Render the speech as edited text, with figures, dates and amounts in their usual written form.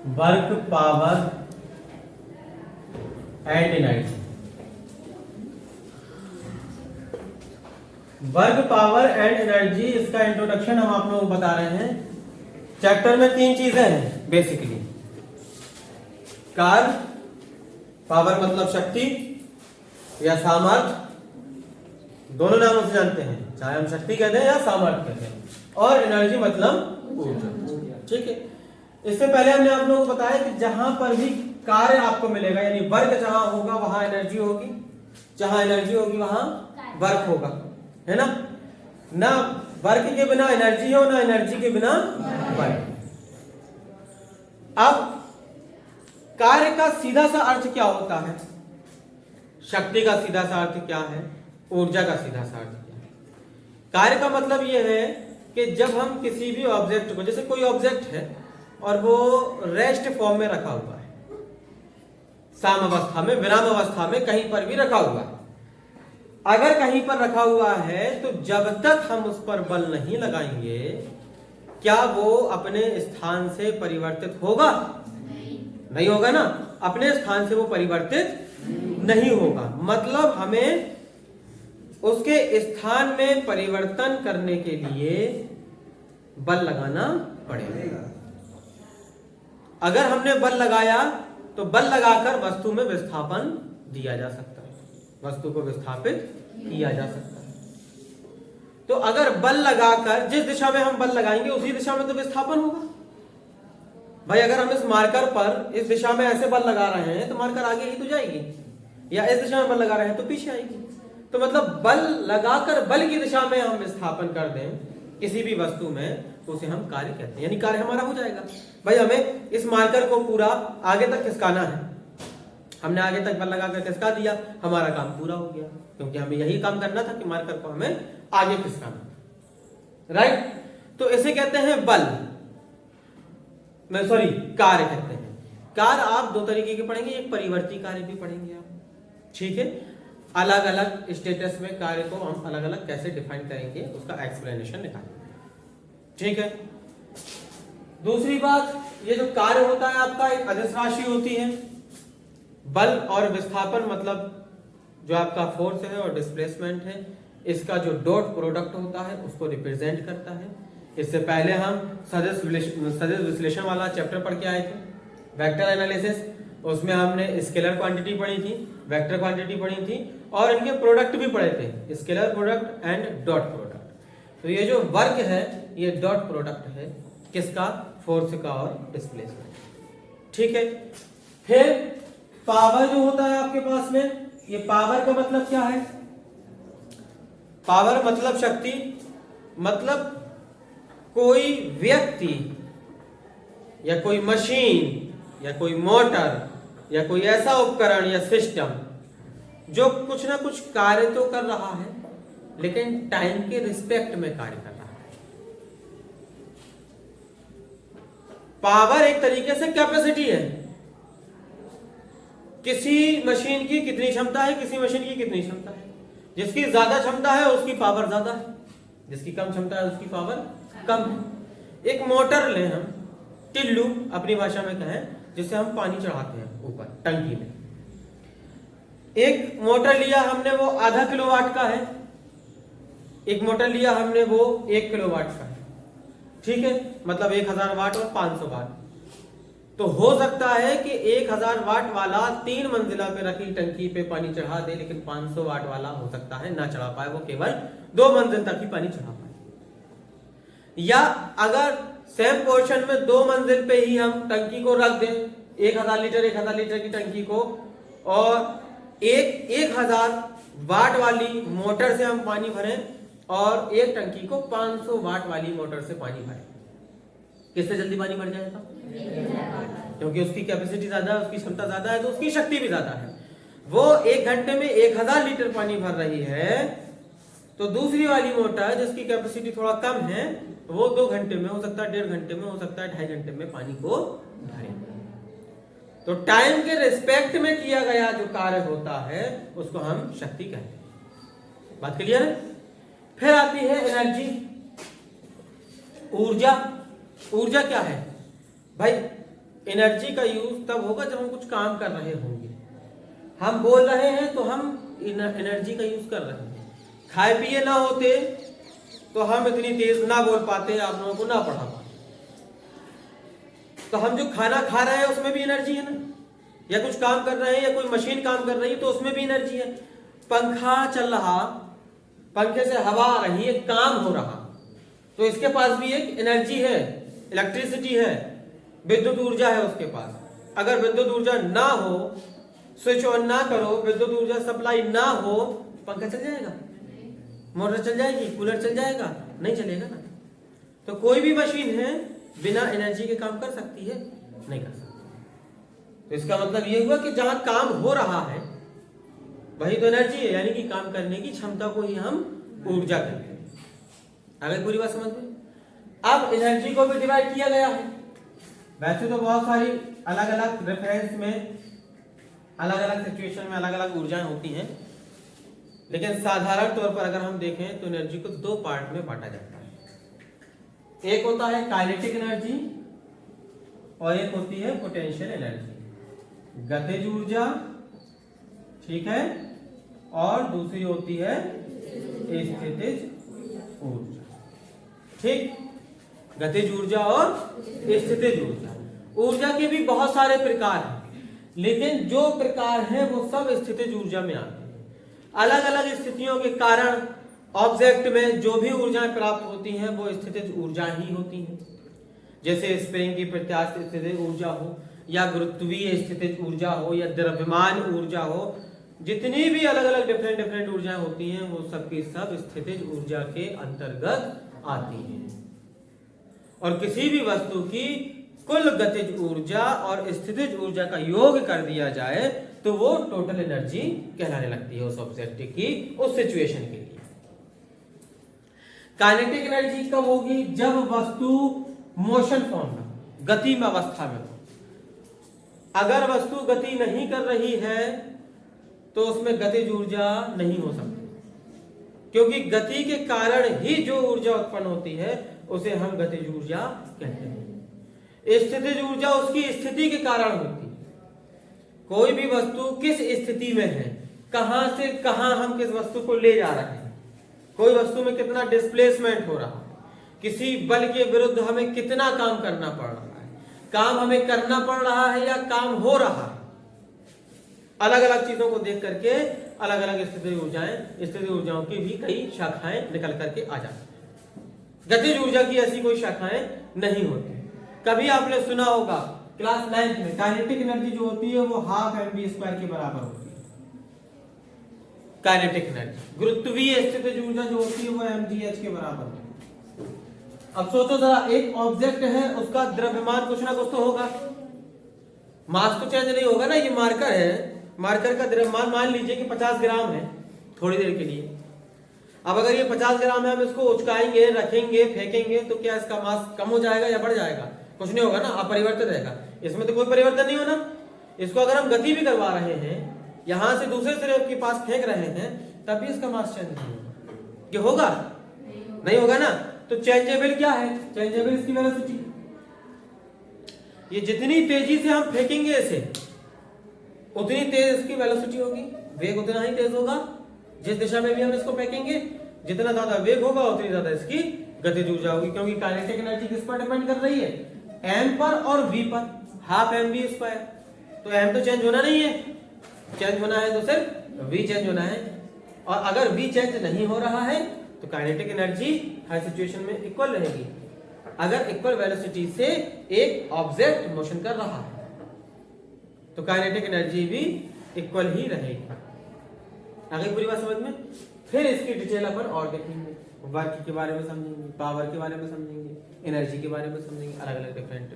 Work power and energy. Work power and energy, इसका introduction हम आप लोगों को बता रहे हैं। चैप्टर में 3 चीजें हैं बेसिकली। कार्य, पावर मतलब शक्ति या सामर्थ्य, दोनों नामों से जानते हैं, चाहे हम शक्ति कहते हैं या सामर्थ्य कहते हैं, और एनर्जी मतलब ऊर्जा। ठीक है, इससे पहले हमने आप लोगों को बताया कि जहां पर भी कार्य आपको मिलेगा, यानी वर्क जहां होगा वहां एनर्जी होगी, जहां एनर्जी होगी वहां वर्क होगा, है ना। ना वर्क के बिना एनर्जी हो, ना एनर्जी के बिना वर्क। अब कार्य का सीधा सा अर्थ क्या होता है, शक्ति का सीधा सा अर्थ क्या है, ऊर्जा का सीधा सा अर्थ क्या है। कार्य का मतलब यह है कि जब हम किसी भी ऑब्जेक्ट को, जैसे कोई ऑब्जेक्ट है और वो रेस्ट फॉर्म में रखा हुआ है, साम अवस्था में, विराम अवस्था में कहीं पर भी रखा हुआ है, अगर कहीं पर रखा हुआ है तो जब तक हम उस पर बल नहीं लगाएंगे, क्या वो अपने स्थान से परिवर्तित होगा? नहीं होगा ना, अपने स्थान से वो परिवर्तित नहीं होगा। मतलब हमें उसके स्थान में परिवर्तन करने के लिए बल लगाना पड़ेगा। अगर हमने बल लगाया तो बल लगाकर वस्तु में विस्थापन दिया जा सकता है, वस्तु को विस्थापित किया जा सकता है। तो अगर बल लगाकर जिस दिशा में हम बल लगाएंगे उसी दिशा में तो विस्थापन होगा। भाई अगर हम इस मार्कर पर इस दिशा में ऐसे बल लगा रहे हैं तो मार्कर आगे ही तो जाएगी, या इस दिशा में बल लगा रहे हैं तो पीछे आएगी। तो मतलब बल लगाकर बल की दिशा में हम विस्थापन कर दें किसी भी वस्तु में तो उसे हम कार्य कहते हैं, यानी कार्य हमारा हो जाएगा। भाई हमें इस मार्कर को पूरा आगे तक खिसकाना है, हमने आगे तक बल लगाकर खिसका दिया, हमारा काम पूरा हो गया, क्योंकि हमें यही काम करना था कि मार्कर को हमें आगे खिसकाना। राइट, तो इसे कहते हैं बल, सॉरी कार्य कहते हैं। कार्य आप 2 तरीके के पढ़ेंगे, एक परिवर्ती कार्य भी पढ़ेंगे आप, ठीक है। अलग अलग स्टेटस में कार्य को हम अलग अलग कैसे डिफाइन करेंगे उसका एक्सप्लेनेशन निकालेंगे, ठीक है। दूसरी बात, ये जो कार्य होता है आपका एक अदिश राशि होती है। बल और विस्थापन मतलब जो आपका फोर्स है और डिस्प्लेसमेंट है, इसका जो डॉट प्रोडक्ट होता है उसको रिप्रेजेंट करता है। इससे पहले हम सदिश विश्लेषण वाला चैप्टर पढ़ के आए थे, वेक्टर एनालिसिस, उसमें हमने स्केलर क्वांटिटी पढ़ी थी, वेक्टर क्वांटिटी पढ़ी थी, और इनके प्रोडक्ट भी पढ़े थे, scalar product and dot product. तो ये जो वर्क है ये डॉट प्रोडक्ट है किसका? फोर्स का और डिस्प्लेसमेंट, ठीक है। फिर पावर जो होता है आपके पास में, ये पावर का मतलब क्या है? पावर मतलब शक्ति, मतलब कोई व्यक्ति या कोई मशीन या कोई मोटर या कोई ऐसा उपकरण या सिस्टम जो कुछ ना कुछ कार्य तो कर रहा है लेकिन टाइम के रिस्पेक्ट में कार्य कर रहा है। पावर एक तरीके से कैपेसिटी है, किसी मशीन की कितनी क्षमता है, किसी मशीन की कितनी क्षमता है। जिसकी ज्यादा क्षमता है उसकी पावर ज्यादा है, जिसकी कम क्षमता है उसकी पावर कम है। एक मोटर लें हम, टिल्लू अपनी भाषा में कहें, जिससे हम पानी चढ़ाते हैं ऊपर टंकी में। एक मोटर लिया हमने वो आधा किलोवाट का है, एक मोटर लिया हमने वो 1 किलोवाट का है, ठीक है। मतलब 1000 वाट और 500 वाट। तो हो सकता है कि 1000 वाट वाला 3 मंजिला पे रखी टंकी पे पानी चढ़ा दे, लेकिन 500 वाट वाला हो सकता है ना चढ़ा पाए, वो केवल 2 मंजिल तक ही पानी चढ़ा पाए। या अगर सेम पोर्शन में 2 मंजिल पे ही हम टंकी को रख दें, 1000 लीटर की टंकी को, और 1000 वाट वाली मोटर से हम पानी भरें और एक टंकी को 500 वाट वाली मोटर से पानी भरें, किससे जल्दी पानी भर जाएगा? क्योंकि उसकी कैपेसिटी ज्यादा है, उसकी क्षमता ज्यादा है, तो उसकी शक्ति भी ज्यादा है। वो 1 घंटे में 1000 लीटर पानी भर रही है, तो दूसरी वाली मोटर जिसकी कैपेसिटी थोड़ा कम है वो 2 घंटे में हो सकता है, 1.5 घंटे में हो सकता है, 2.5 घंटे में पानी को भरे। तो टाइम के रिस्पेक्ट में किया गया जो कार्य होता है उसको हम शक्ति कहते हैं। बात क्लियर है? फिर आती है एनर्जी, ऊर्जा। ऊर्जा क्या है भाई? एनर्जी का यूज तब होगा जब हम कुछ काम कर रहे होंगे। हम बोल रहे हैं तो हम एनर्जी का यूज कर रहे हैं। खाए पिए ना होते तो हम इतनी तेज ना बोल पाते, आप लोगों को ना पढ़ा पाते। तो हम जो खाना खा रहे हैं उसमें भी एनर्जी है ना, या कुछ काम कर रहे हैं या कोई मशीन काम कर रही है तो उसमें भी एनर्जी है। पंखा चल रहा, पंखे से हवा आ रही है, काम हो रहा, तो इसके पास भी एक एनर्जी है, इलेक्ट्रिसिटी है, विद्युत ऊर्जा है उसके पास। अगर विद्युत ऊर्जा ना हो, स्विच ऑन ना करो, विद्युत ऊर्जा सप्लाई ना हो, पंखा चल जाएगा, मोटर चल जाएगी, कूलर चल जाएगा? नहीं चलेगा ना। तो कोई भी मशीन है बिना एनर्जी के काम कर सकती है? नहीं कर सकती। तो इसका मतलब ये हुआ कि जहां काम हो रहा है वही तो एनर्जी है, यानी कि काम करने की क्षमता को ही हम ऊर्जा कहते हैं। अगर पूरी बात समझ में? अब एनर्जी को भी डिवाइड किया गया है। वैसे तो बहुत सारी अलग अलग रेफरेंस में, अलग अलग सिचुएशन में अलग अलग ऊर्जाएं होती हैं, लेकिन साधारण तौर पर अगर हम देखें तो एनर्जी को दो पार्ट में बांटा जाता है। एक होता है काइनेटिक एनर्जी और एक होती है पोटेंशियल एनर्जी, गतिज ऊर्जा, ठीक है, और दूसरी होती है स्थितिज ऊर्जा। ठीक, गतिज ऊर्जा और स्थितिज ऊर्जा। ऊर्जा के भी बहुत सारे प्रकार हैं, लेकिन जो प्रकार है वो सब स्थितिज ऊर्जा में आते हैं। अलग अलग स्थितियों के कारण ऑब्जेक्ट में जो भी ऊर्जाएं प्राप्त होती हैं वो स्थितिज ऊर्जा ही होती हैं। जैसे स्प्रिंग की प्रत्यास्थ स्थितिज ऊर्जा हो, या गुरुत्वीय स्थितिज ऊर्जा हो, या द्रव्यमान ऊर्जा हो, जितनी भी अलग अलग डिफरेंट ऊर्जाएं होती हैं वो सबकी सब स्थितिज ऊर्जा के अंतर्गत आती हैं। और किसी भी वस्तु की कुल गतिज ऊर्जा और स्थितिज ऊर्जा का योग कर दिया जाए तो वो टोटल एनर्जी कहलाने लगती है उस ऑब्जेक्ट की, उस सिचुएशन के लिए। काइनेटिक एनर्जी कब होगी? जब वस्तु मोशन फॉर्म में, गति में अवस्था में हो। अगर वस्तु गति नहीं कर रही है तो उसमें गतिज ऊर्जा नहीं हो सकती, क्योंकि गति के कारण ही जो ऊर्जा उत्पन्न होती है उसे हम गतिज ऊर्जा कहते हैं। स्थितिज ऊर्जा उसकी स्थिति के कारण होती है। कोई भी वस्तु किस स्थिति में है, कहां से कहां हम किस वस्तु को ले जा रहे हैं, कोई वस्तु में कितना डिस्प्लेसमेंट हो रहा है, किसी बल के विरुद्ध हमें कितना काम करना पड़ रहा है, काम हमें करना पड़ रहा है या काम हो रहा है, अलग अलग चीजों को देख करके अलग अलग स्थितिज ऊर्जाओं की भी कई शाखाएं निकल करके आ जाती है। गतिज ऊर्जा की ऐसी कोई शाखाएं नहीं होती। कभी आपने सुना होगा क्लास 9th में काइनेटिक एनर्जी जो होती है वो ½ mv² के बराबर होती है। काइनेटिक एनर्जी, गुरुत्वीय स्थितिज ऊर्जा जो होती है वो mgh के बराबर होती है। अब सोचो जरा, एक ऑब्जेक्ट है, उसका द्रव्यमान कुछ ना कुछ तो होगा, मास तो चेंज नहीं होगा ना। ये मार्कर है, मार्कर का द्रव्यमान मान लीजिए कि 50 ग्राम है थोड़ी देर के लिए। अब अगर ये 50 ग्राम है, हम इसको उचकाएंगे, रखेंगे, फेंकेंगे तो क्या इसका मास कम हो जाएगा या बढ़ जाएगा? कुछ नहीं होगा ना, अपरिवर्तित रहेगा। इसमें तो कोई परिवर्तन नहीं होना। इसको अगर हम गति भी करवा रहे हैं, यहां से दूसरे सिरे के पास फेंक रहे हैं, तब भी इसका मास चेंज नहीं होगा। क्या होगा? नहीं होगा ना। तो चेंजेबल क्या है? चेंजेबल इसकी वेलोसिटी। ये जितनी तेजी से हम फेंकेंगे इसे, उतनी तेज इसकी वेलोसिटी होगी, वेग उतना ही तेज होगा। जिस दिशा में भी हम इसको फेंकेंगे, जितना ज्यादा वेग होगा उतनी ज्यादा इसकी गतिज ऊर्जा होगी, क्योंकि काइनेटिक एनर्जी किस पर डिपेंड कर रही है? m पर और v पर, ½ mv²। तो m तो चेंज होना नहीं है, चेंज होना है तो सिर्फ v चेंज होना है। और अगर v चेंज नहीं हो रहा है तो काइनेटिक एनर्जी हर सिचुएशन में इक्वल रहेगी। अगर इक्वल वेलोसिटी से एक ऑब्जेक्ट मोशन कर रहा है तो काइनेटिक एनर्जी भी इक्वल ही रहेगी। आगे पूरी बात समझ में? फिर इसकी डिटेल अपन और देखेंगे, वर्क के बारे में समझेंगे, पावर के बारे में समझेंगे, एनर्जी के बारे में समझेंगे, अलग अलग डिफरेंट